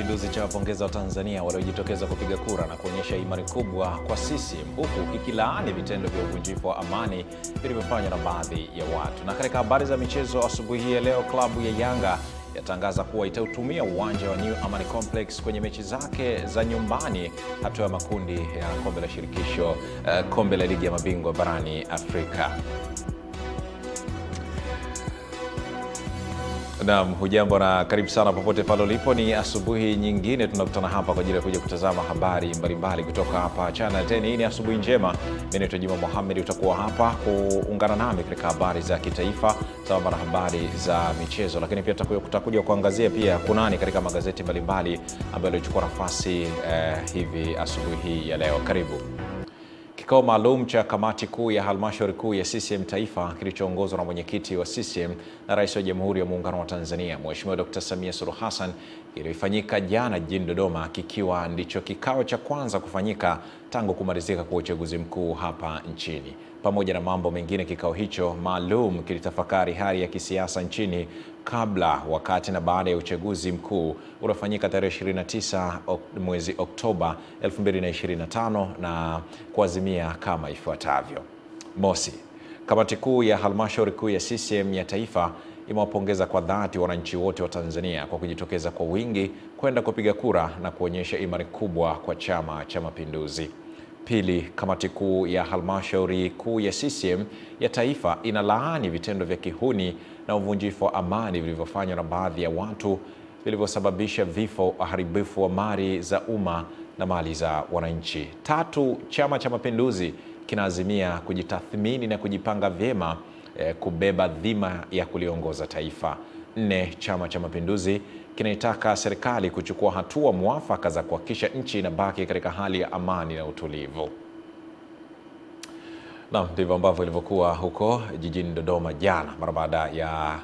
Mapinduzi chawapongeza Watanzania waliojitokeza kupiga kura na kuonyesha imani kubwa kwa CCM, huku ikilaani vitendo vya uvunjifu wa amani vilivyofanywa na baadhi ya watu. Na katika habari za michezo asubuhi ya leo, klabu ya Yanga yatangaza kuwa itautumia uwanja wa New Amani Complex kwenye mechi zake za nyumbani hatua ya makundi ya kombe la shirikisho, kombe la ligi ya mabingwa barani Afrika. Naam, hujambo na karibu sana popote pale ulipo. Ni asubuhi nyingine tunakutana hapa kwa ajili ya kuja kutazama habari mbalimbali kutoka hapa Channel 10. Hii ni asubuhi njema. Mimi naitwa Juma Mohamed, utakuwa hapa kuungana nami katika habari za kitaifa sawa na habari za michezo, lakini pia tutakuja kuangazia pia kunani katika magazeti mbalimbali ambayo yalichukua nafasi hivi asubuhi hii ya leo. Karibu. Kikao maalum cha kamati kuu ya halmashauri kuu ya CCM Taifa kilichoongozwa na mwenyekiti wa CCM na Rais wa Jamhuri ya Muungano wa Tanzania Mheshimiwa Dr. Samia Suluhu Hassan kilifanyika jana jijini Dodoma, kikiwa ndicho kikao cha kwanza kufanyika tangu kumalizika kwa uchaguzi mkuu hapa nchini. Pamoja na mambo mengine, kikao hicho maalum kilitafakari hali ya kisiasa nchini kabla, wakati na baada ya uchaguzi mkuu uliofanyika tarehe 29 mwezi Oktoba 2025 na kuazimia kama ifuatavyo. Mosi, kamati kuu ya halmashauri kuu ya CCM ya Taifa imewapongeza kwa dhati wananchi wote wa Tanzania kwa kujitokeza kwa wingi kwenda kupiga kura na kuonyesha imani kubwa kwa Chama cha Mapinduzi. Pili, kamati kuu ya halmashauri kuu ya CCM ya Taifa inalaani vitendo vya kihuni na uvunjifu wa amani vilivyofanywa na baadhi ya watu vilivyosababisha vifo, uharibifu wa mali za umma na mali za wananchi. Tatu, Chama cha Mapinduzi kinaazimia kujitathmini na kujipanga vyema kubeba dhima ya kuliongoza taifa. Nne, Chama cha Mapinduzi kinaitaka serikali kuchukua hatua mwafaka za kuhakikisha nchi inabaki katika hali ya amani na utulivu. Naam, ndivyo ambavyo ilivyokuwa huko jijini Dodoma jana mara baada ya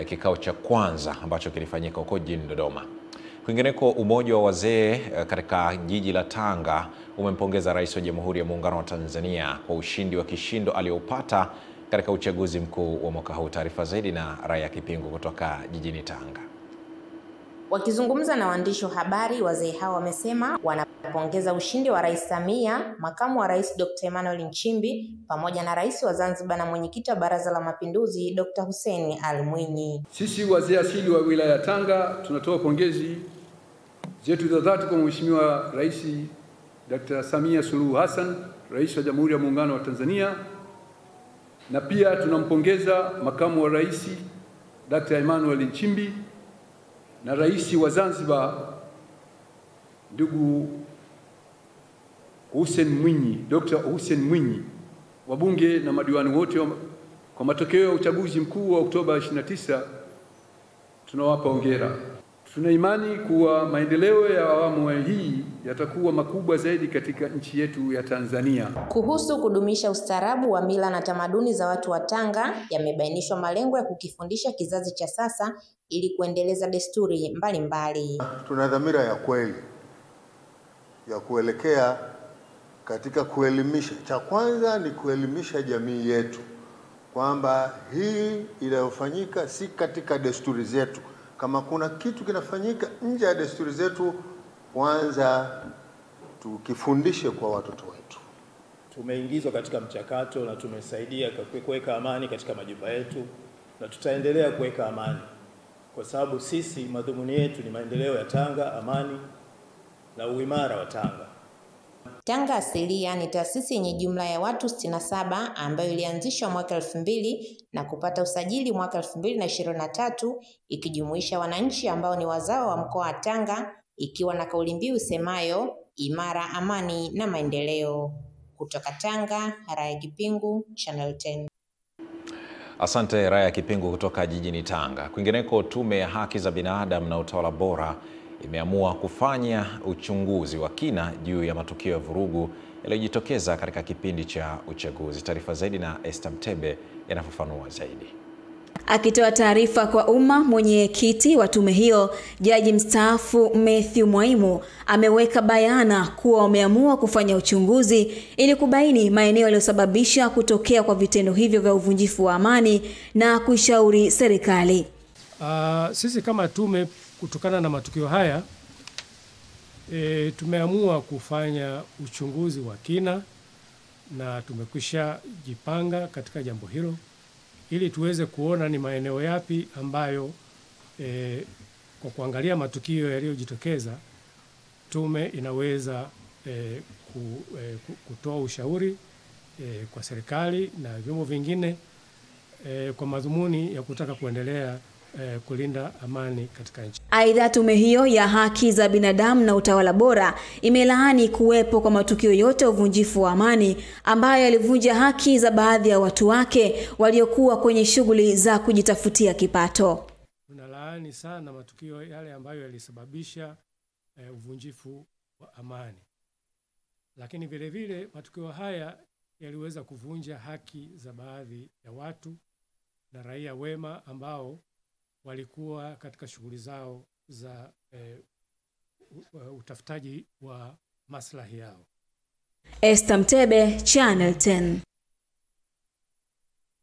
kikao cha kwanza ambacho kilifanyika huko jijini Dodoma. Kwingineko, umoja wa wazee katika jiji la Tanga umempongeza Rais wa Jamhuri ya Muungano wa Tanzania kwa ushindi wa kishindo aliopata katika uchaguzi mkuu wa mwaka huu. Taarifa zaidi na Raya Kipingu kutoka jijini Tanga. Wakizungumza na waandishi wa habari, wazee hao wamesema wanapongeza ushindi wa Rais Samia, makamu wa Rais Dr. Emmanuel Nchimbi, pamoja na Rais wa Zanzibar na mwenyekiti wa Baraza la Mapinduzi Dr. Hussein Ali Mwinyi. Sisi wazee asili wa wilaya ya Tanga tunatoa pongezi zetu za dhati kwa Mheshimiwa Rais Dr. Samia Suluhu Hassan, Rais wa Jamhuri ya Muungano wa Tanzania, na pia tunampongeza makamu wa Rais Dr. Emmanuel Nchimbi na Rais wa Zanzibar ndugu Hussein Mwinyi, Dr. Hussein Mwinyi, wabunge na madiwani wote kwa matokeo ya uchaguzi mkuu wa Oktoba 29. Tunawapa hongera. Tuna imani kuwa maendeleo ya awamu hii yatakuwa makubwa zaidi katika nchi yetu ya Tanzania. Kuhusu kudumisha ustaarabu wa mila na tamaduni za watu wa Tanga, yamebainishwa malengo ya kukifundisha kizazi cha sasa ili kuendeleza desturi mbalimbali. Tuna dhamira ya kweli ya kuelekea katika kuelimisha. Cha kwanza ni kuelimisha jamii yetu kwamba hii inayofanyika si katika desturi zetu. Kama kuna kitu kinafanyika nje ya desturi zetu, kwanza tukifundishe kwa watoto wetu. Tumeingizwa katika mchakato na tumesaidia kuweka amani katika majumba yetu, na tutaendelea kuweka amani kwa sababu sisi madhumuni yetu ni maendeleo ya Tanga, amani na uimara wa Tanga. Tanga Asilia ni taasisi yenye jumla ya watu 67 ambayo ilianzishwa mwaka 2000 na kupata usajili mwaka 2023, ikijumuisha wananchi ambao ni wazao wa mkoa wa Tanga, ikiwa na kauli mbiu isemayo imara, amani na maendeleo. Kutoka Tanga, Raya Kipingu, Channel 10. Asante Raya Kipingu kutoka jijini Tanga. Kwingineko, Tume ya Haki za Binadamu na Utawala Bora imeamua kufanya uchunguzi wa kina juu ya matukio ya vurugu yaliyojitokeza katika kipindi cha uchaguzi. Taarifa zaidi na Esther Mtebe yanafafanua zaidi. Akitoa taarifa kwa umma, mwenyekiti wa tume hiyo, Jaji mstaafu Matthew Mwaimu, ameweka bayana kuwa wameamua kufanya uchunguzi ili kubaini maeneo yaliyosababisha kutokea kwa vitendo hivyo vya uvunjifu wa amani na kuishauri serikali. Sisi kama tume, kutokana na matukio haya, tumeamua kufanya uchunguzi wa kina na tumekwisha jipanga katika jambo hilo ili tuweze kuona ni maeneo yapi ambayo kwa kuangalia matukio yaliyojitokeza tume inaweza kutoa ushauri kwa serikali na vyombo vingine kwa madhumuni ya kutaka kuendelea kulinda amani katika nchi. Aidha, tume hiyo ya haki za binadamu na utawala bora imelaani kuwepo kwa matukio yote ya uvunjifu wa amani ambayo yalivunja haki za baadhi ya watu wake waliokuwa kwenye shughuli za kujitafutia kipato. Tunalaani sana matukio yale ambayo yalisababisha uvunjifu wa amani. Lakini vile vile matukio haya yaliweza kuvunja haki za baadhi ya watu na raia wema ambao walikuwa katika shughuli zao za utafutaji wa maslahi yao. Esther Mtebe, Channel 10.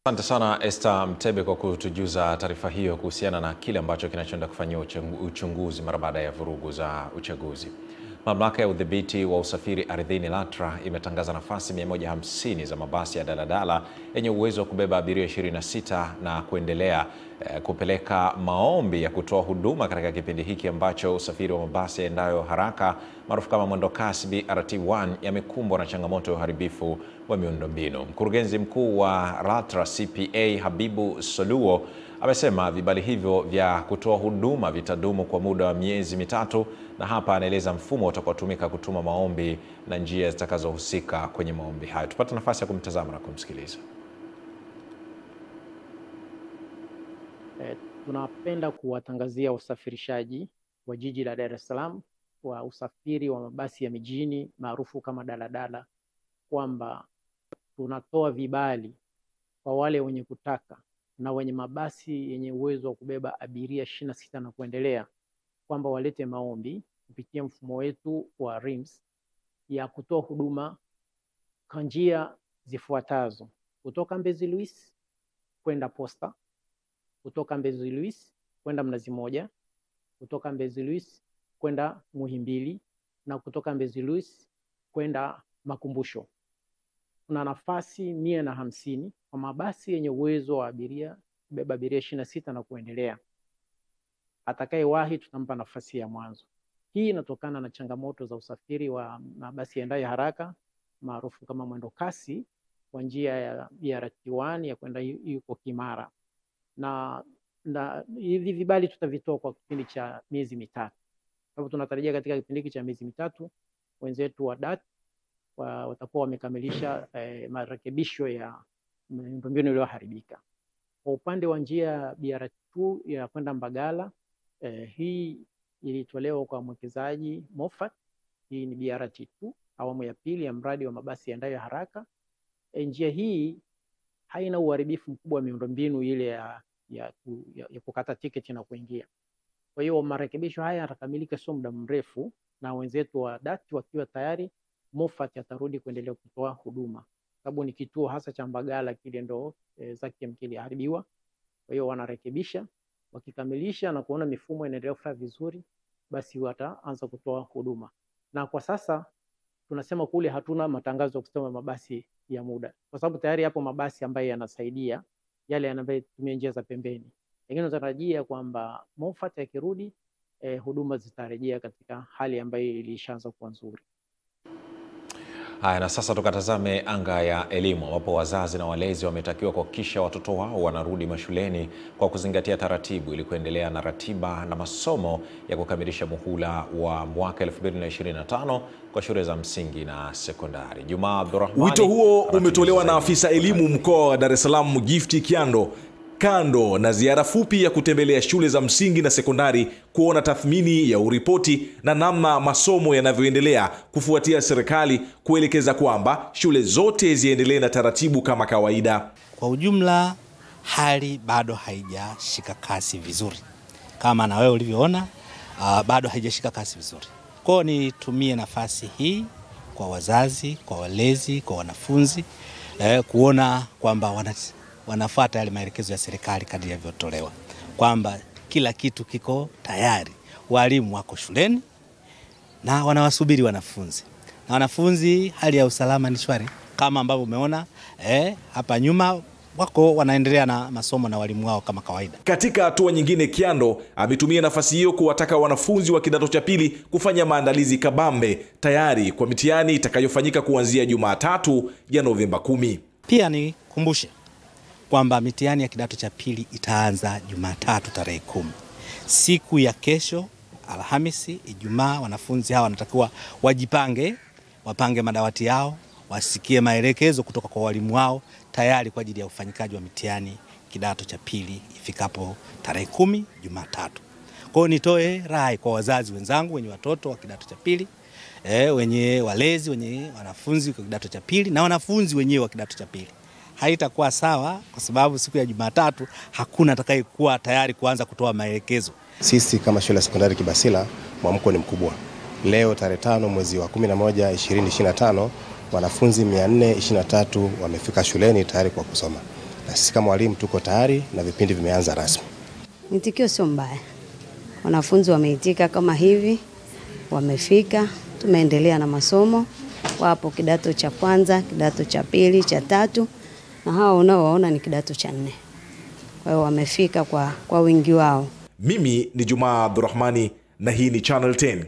Asante sana Esther Mtebe kwa kutujuza taarifa hiyo kuhusiana na kile ambacho kinachoenda kufanywa uchunguzi mara baada ya vurugu za uchaguzi. Mamlaka ya udhibiti wa usafiri ardhini LATRA imetangaza nafasi 150 za mabasi ya daladala yenye uwezo wa kubeba abiria 26 na kuendelea kupeleka maombi ya kutoa huduma katika kipindi hiki ambacho usafiri wa mabasi yaendayo haraka maarufu kama mwendokasi BRT1 yamekumbwa na changamoto ya uharibifu wa miundombinu. Mkurugenzi mkuu wa LATRA CPA Habibu Soluo amesema vibali hivyo vya kutoa huduma vitadumu kwa muda wa miezi mitatu, na hapa anaeleza mfumo utakaotumika kutuma maombi na njia zitakazohusika kwenye maombi hayo. Tupate nafasi ya kumtazama na kumsikiliza. Tunapenda kuwatangazia usafirishaji wa jiji la Dar es Salaam wa usafiri wa mabasi ya mijini maarufu kama daladala kwamba tunatoa vibali kwa wale wenye kutaka na wenye mabasi yenye uwezo wa kubeba abiria 26 na kuendelea kwamba walete maombi kupitia mfumo wetu wa RIMS ya kutoa huduma kwa njia zifuatazo: kutoka Mbezi Luis kwenda Posta, kutoka Mbezi Luis kwenda Mnazi Moja, kutoka Mbezi Luis kwenda Muhimbili na kutoka Mbezi Luis kwenda Makumbusho. Kuna nafasi 150 kwa mabasi yenye uwezo wa abiria kubeba abiria 26 na kuendelea. Atakayewahi tutampa nafasi ya mwanzo. Hii inatokana na changamoto za usafiri wa mabasi yaendayo haraka maarufu kama mwendo kasi kwa njia ya BRT1 ya kwenda yuko Kimara. Na hivi vibali tutavitoa kwa kipindi cha miezi mitatu. Kwa hivyo tunatarajia katika kipindi cha miezi mitatu wenzetu wa DART watakuwa wamekamilisha marekebisho ya miundombinu iliyoharibika. Kwa upande wa njia BRT2 ya kwenda Mbagala, hii ilitolewa kwa mwekezaji Moffat. Hii ni BRT2 awamu ya pili ya mradi wa mabasi yaendayo haraka. Njia hii haina uharibifu mkubwa wa miundombinu ile ya kukata tiketi na kuingia. Kwa hiyo marekebisho haya yatakamilika sio muda mrefu, na wenzetu wa DART wakiwa tayari, Moffat atarudi kuendelea kutoa huduma. Sababu ni kituo hasa cha Mbagala kile ndo zake kiliharibiwa. Kwa hiyo wanarekebisha, wakikamilisha na kuona mifumo inaendelea kufanya vizuri, basi wataanza kutoa huduma. Na kwa sasa tunasema kule hatuna matangazo ya kusema mabasi ya muda, kwa sababu tayari hapo mabasi ambayo yanasaidia yale yanayotumia njia za pembeni. Lakini tunatarajia kwamba Moffat yakirudi, huduma zitarejea katika hali ambayo ilishaanza kuwa nzuri. Haya, na sasa tukatazame anga ya elimu, ambapo wazazi na walezi wametakiwa kuhakikisha watoto wao wanarudi mashuleni kwa kuzingatia taratibu ili kuendelea na ratiba na masomo ya kukamilisha muhula wa mwaka 2025 kwa shule za msingi na sekondari. Juma Abdurrahmani. Wito huo umetolewa na afisa elimu mkoa wa Dar es Salaam Gift Kiando kando na ziara fupi ya kutembelea shule za msingi na sekondari kuona tathmini ya uripoti na namna masomo yanavyoendelea kufuatia serikali kuelekeza kwamba shule zote ziendelee na taratibu kama kawaida. Kwa ujumla hali bado haijashika kasi vizuri. Kama na wewe ulivyoona, bado haijashika kasi vizuri. Kwa nitumie nafasi hii kwa wazazi, kwa walezi, kwa wanafunzi kuona kwamba wanafuata yale maelekezo ya serikali kadri yalivyotolewa, kwamba kila kitu kiko tayari. Walimu wako shuleni na wanawasubiri wanafunzi. Na wanafunzi hali ya usalama ni shwari kama ambavyo umeona hapa nyuma wako wanaendelea na masomo na walimu wao kama kawaida. Katika hatua nyingine, Kyando ametumia nafasi hiyo kuwataka wanafunzi wa kidato cha pili kufanya maandalizi kabambe tayari kwa mitihani itakayofanyika kuanzia Jumatatu ya Novemba 10. Pia nikumbushe kwamba mitihani ya kidato cha pili itaanza Jumatatu tarehe 10. Siku ya kesho Alhamisi, Ijumaa, wanafunzi hawa wanatakiwa wapange madawati yao, wasikie maelekezo kutoka kwa walimu wao tayari kwa ajili ya ufanyikaji wa mitihani kidato cha pili ifikapo tarehe 10 Jumatatu. Kwa hiyo nitoe rai kwa wazazi wenzangu wenye watoto wa kidato cha pili, wenye walezi, wenye wanafunzi wa kidato cha pili na wanafunzi wenyewe wa kidato cha pili. Haitakuwa sawa kwa sababu siku ya Jumatatu hakuna atakayekuwa tayari kuanza kutoa maelekezo. Sisi kama shule ya sekondari Kibasila mwamko ni mkubwa. Leo tarehe 5 mwezi wa 11 2025 wanafunzi 423 wamefika shuleni tayari kwa kusoma. Na sisi kama walimu tuko tayari na vipindi vimeanza rasmi. Mwitikio sio mbaya. Wanafunzi wameitika kama hivi, wamefika, tumeendelea na masomo. Wapo kidato cha kwanza, kidato cha pili, cha tatu na hao unaowaona ni kidato cha 4. Kwa hiyo wamefika kwa wingi wao. Mimi ni Juma Abdurrahmani na hii ni Channel 10.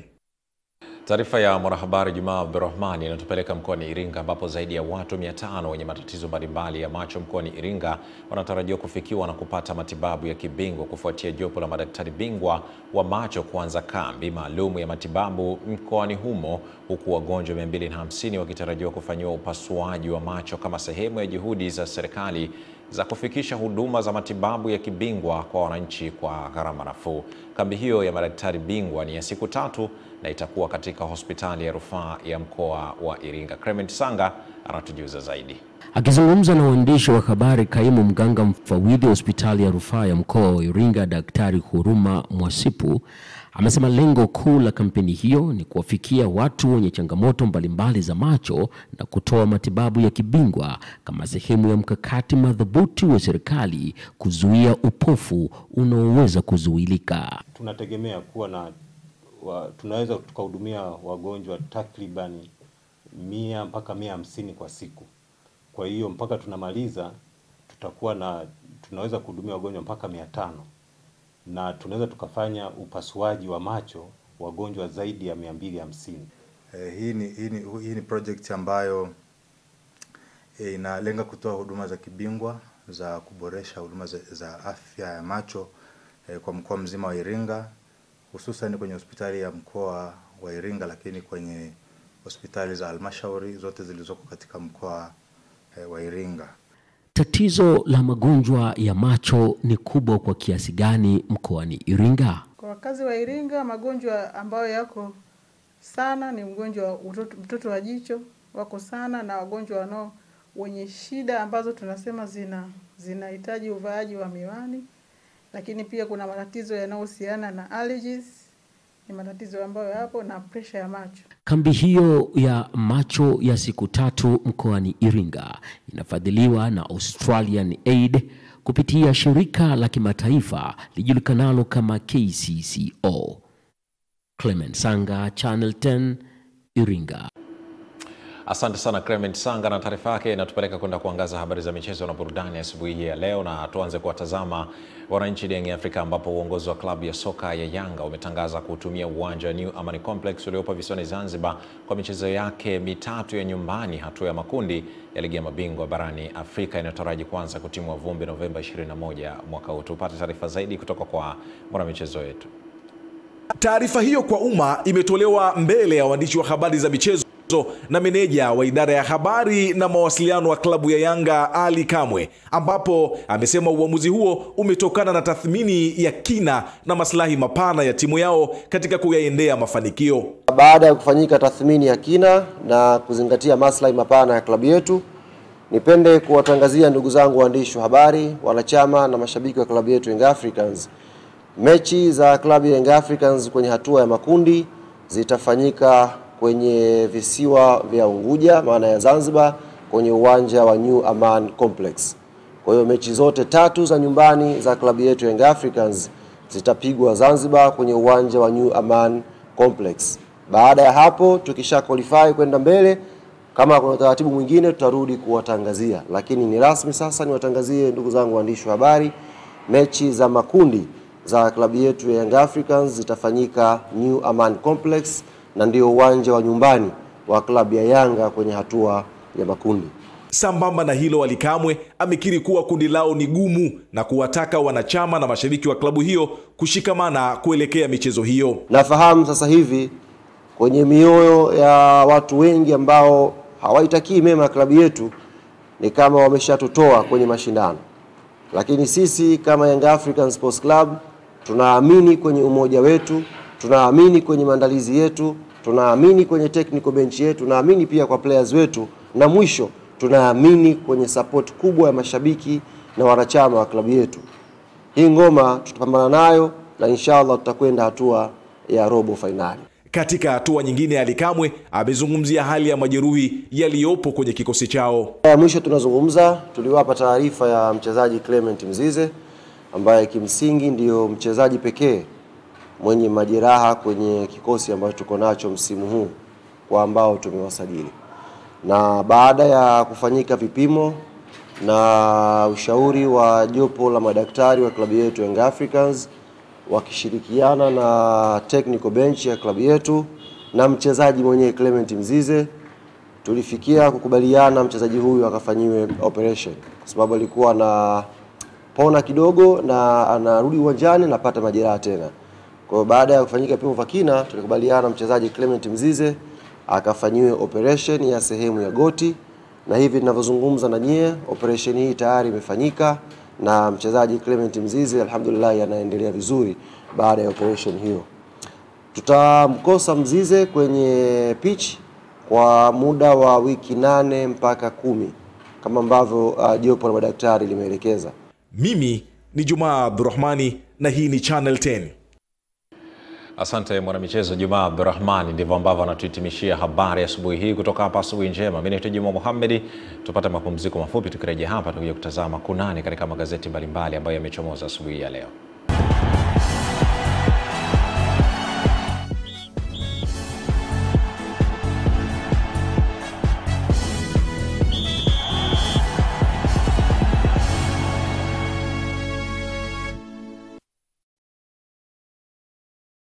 Taarifa ya mwanahabari Juma Abdurrahmani inatupeleka mkoani Iringa ambapo zaidi ya watu 500 wenye matatizo mbalimbali ya macho mkoani Iringa wanatarajiwa kufikiwa na kupata matibabu ya kibingwa kufuatia jopo la madaktari bingwa wa macho kuanza kambi maalum ya matibabu mkoani humo, huku wagonjwa 250 wakitarajiwa kufanyiwa upasuaji wa macho kama sehemu ya juhudi za serikali za kufikisha huduma za matibabu ya kibingwa kwa wananchi kwa gharama nafuu. Kambi hiyo ya madaktari bingwa ni ya siku 3 na itakuwa katika hospitali ya rufaa ya mkoa wa Iringa. Clement Sanga anatujuza zaidi. Akizungumza na waandishi wa habari, kaimu mganga mfawidhi wa hospitali ya rufaa ya mkoa wa Iringa, Daktari Huruma Mwasipu, amesema lengo kuu la kampeni hiyo ni kuwafikia watu wenye changamoto mbalimbali za macho na kutoa matibabu ya kibingwa kama sehemu ya mkakati madhubuti wa serikali kuzuia upofu unaoweza kuzuilika. Tunategemea kuwa na tunaweza tukahudumia wagonjwa takriban 100 mpaka 150 kwa siku. Kwa hiyo mpaka tunamaliza tunaweza kuhudumia wagonjwa mpaka 500 na tunaweza tukafanya upasuaji wa macho wagonjwa zaidi ya 250. Hii ni project ambayo inalenga kutoa huduma za kibingwa za kuboresha huduma za afya ya macho kwa mkoa mzima wa Iringa, hususan kwenye hospitali ya mkoa wa Iringa, lakini kwenye hospitali za halmashauri zote zilizoko katika mkoa wa Iringa. Tatizo la magonjwa ya macho ni kubwa kwa kiasi gani mkoani Iringa? Kwa wakazi wa Iringa, magonjwa ambayo yako sana ni mgonjwa wa mtoto wa jicho wako sana, na wagonjwa wenye shida ambazo tunasema zinahitaji uvaaji wa miwani, lakini pia kuna matatizo yanayohusiana na allergies, ni matatizo ambayo yapo, na pressure ya macho. Kambi hiyo ya macho ya siku 3 mkoani Iringa inafadhiliwa na Australian Aid kupitia shirika la kimataifa lijulikanalo kama KCCO. Clement Sanga, Channel 10, Iringa. Asante sana Clement Sanga na taarifa yake inatupeleka kwenda kuangaza habari za michezo na burudani asubuhi hii ya leo, na tuanze kuwatazama wananchi Young Africa ambapo uongozi wa klabu ya soka ya Yanga umetangaza kutumia uwanja wa New Amani Complex uliopo visiwani Zanzibar kwa michezo yake 3 ya nyumbani, hatua ya makundi ya ligi ya mabingwa barani Afrika inayotaraji kuanza kutimua vumbi Novemba 21 mwaka huu. Tupate taarifa zaidi kutoka kwa mwanamichezo wetu. Taarifa hiyo kwa umma imetolewa mbele ya waandishi wa habari za michezo na meneja wa idara ya habari na mawasiliano wa klabu ya Yanga Ali Kamwe, ambapo amesema uamuzi huo umetokana na tathmini ya kina na maslahi mapana ya timu yao katika kuyaendea mafanikio. Baada ya kufanyika tathmini ya kina na kuzingatia maslahi mapana ya klabu yetu, nipende kuwatangazia ndugu zangu waandishi wa habari, wanachama na mashabiki wa klabu yetu Young Africans, mechi za klabu ya Young Africans kwenye hatua ya makundi zitafanyika kwenye visiwa vya Unguja, maana ya Zanzibar, kwenye uwanja wa New Aman Complex. Kwa hiyo mechi zote 3 za nyumbani za klabu yetu Young Africans zitapigwa Zanzibar kwenye uwanja wa New Aman Complex. Baada ya hapo tukisha qualify kwenda mbele, kama kuna utaratibu mwingine tutarudi kuwatangazia, lakini ni rasmi sasa. Niwatangazie ndugu zangu waandishi wa habari, mechi za makundi za klabu yetu ya Young Africans zitafanyika New Aman Complex, na ndio uwanja wa nyumbani wa klabu ya Yanga kwenye hatua ya makundi. Sambamba na hilo, Ally Kamwe amekiri kuwa kundi lao ni gumu na kuwataka wanachama na mashabiki wa klabu hiyo kushikamana kuelekea michezo hiyo. Nafahamu sasa hivi kwenye mioyo ya watu wengi ambao hawaitakii mema klabu yetu ni kama wameshatutoa kwenye mashindano, lakini sisi kama Young African Sports Club tunaamini kwenye umoja wetu, tunaamini kwenye maandalizi yetu, tunaamini kwenye technical bench yetu, tunaamini pia kwa players wetu, na mwisho tunaamini kwenye support kubwa ya mashabiki na wanachama wa klabu yetu. Hii ngoma tutapambana nayo na inshallah tutakwenda hatua ya robo finali. Katika hatua nyingine, Ally Kamwe amezungumzia hali ya majeruhi yaliyopo kwenye kikosi chao. Mwisho tunazungumza, tuliwapa taarifa ya mchezaji Clement Mzize ambaye kimsingi ndio mchezaji pekee mwenye majeraha kwenye kikosi ambacho tuko nacho msimu huu kwa ambao tumewasajili. Na baada ya kufanyika vipimo na ushauri wa jopo la madaktari wa klabu yetu Young Africans wakishirikiana na technical bench ya klabu yetu na mchezaji mwenyewe Clement Mzize, tulifikia kukubaliana mchezaji huyu akafanyiwe operation kwa sababu alikuwa na pona kidogo na anarudi uwanjani na pata majeraha tena. Kwa baada ya kufanyika vipimo vya kina, tulikubaliana mchezaji Clement Mzize akafanyiwe operation ya sehemu ya goti, na hivi ninavyozungumza na nyie operation hii tayari imefanyika na mchezaji Clement Mzize alhamdulillah anaendelea vizuri baada ya operation hiyo. Tutamkosa Mzize kwenye pitch kwa muda wa wiki 8 mpaka 10 kama ambavyo jopo la madaktari limeelekeza. Mimi ni Juma Abdurrahmani na hii ni Channel 10. Asante mwanamichezo Juma Abdurrahmani. Ndivyo ambavyo anatuhitimishia habari asubuhi hii kutoka hapa Asubuhi Njema. Mimi ni Juma Mohamed. Tupate mapumziko mafupi, tukirejea hapa tutakuja kutazama kunani katika magazeti mbalimbali ambayo yamechomoza asubuhi ya leo.